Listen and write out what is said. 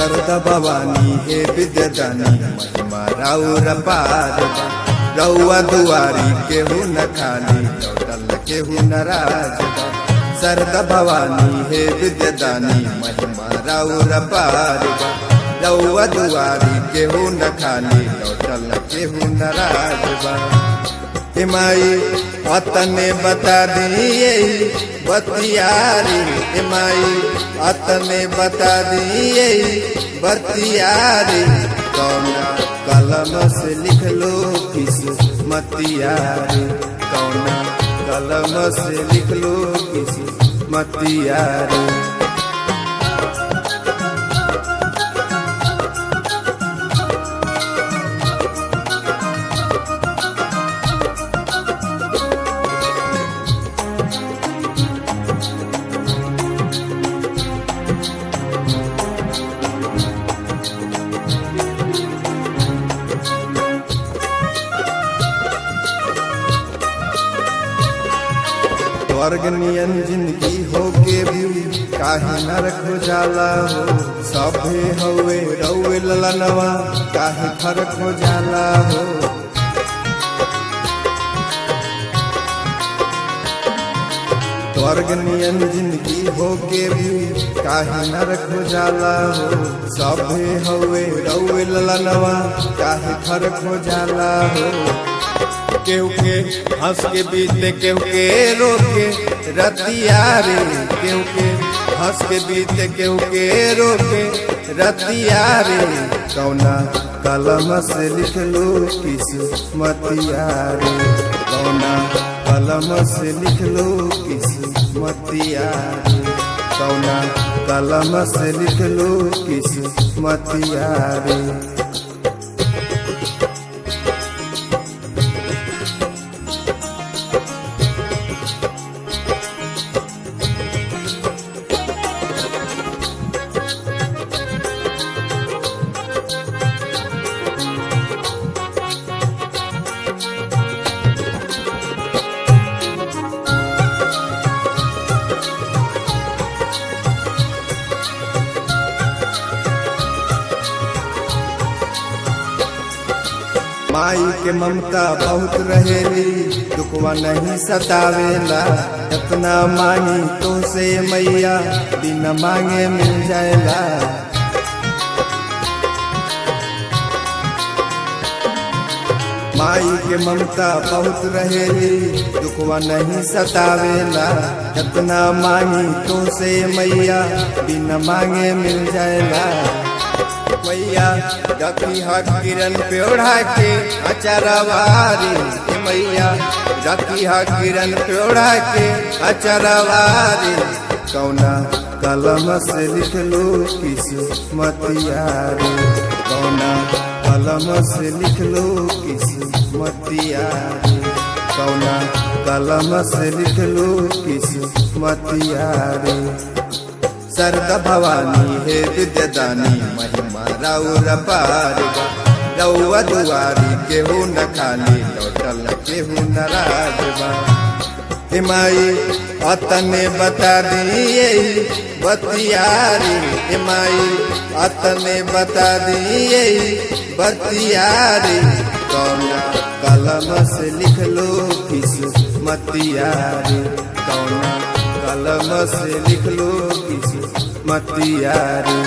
सरदा भवानी हे विद्यादानी महिमा राउर पार बा। रउआ दुआरी केहू न खाली लौटल केहू नाराज बा। सरदा भवानी हे विद्यादानी महिमा राउर पार बा। रउआ दुआरी केहू न खाली लौटल केहू नाराज बा। हे माई अतने बता दिए बतियारी, हे माई अतने बता दिए बतियारी। कौना कलम से लिख लो किस्मतियारी, कौना कलम से लिख लो किस्मतियारी। स्वर्ग नियन जिंदगी होके भी काहे नरक हो जाला हो। सभे हवे रउए ललनवा काहे फर्क हो जाला हो। स्वर्ग नियन जिंदगी होके भी काहे नरक हो जाला हो। सभे हवे रउए ललनवा काहे फर्क हो जाला हो। केहू के हंस के बीते केहू के रोके रतिया रे, केहू के हंस के बीते केहू के रोके रतिया रे। कौना कलम से लिख लो किस्मतिया रे, कौना कलम से लिख लो किस्मतिया रे, कौना कलम से लिख लो किस्मतिया रे। माई के ममता बहुत रहेली दुखवा नहीं सतावेला। इतना मांगी तो से मैया बिना मांगे मिल जाएला। माई के ममता बहुत रहेली दुखवा नहीं सतावेला। इतना मांगी तो से मैया बिना मांगे मिल जाएला। मैया रखी हक किरण पे ओढ़ा के अचरवारी, मैया रखी हक किरण पे ओढ़ा के अचरवारी। कौना कलम से लिख लो किस्मतियारी, कौना कलम से लिख लो किस्मतियारी, कौना कलम से लिख लो किस्मतियारी। सरदा भवानी हे विद्यादानी महिमा राउर पार बा। रउआ दुआरी केहू न खाली लौटल केहू नाराज बा। हे माई अतने बता दिए बतियारी, हे माई अतने बता दिए बतियारी। कौना कलम से लिख लो किस्मतियारी, कौना कलम से लिख लो किस्मतियारी।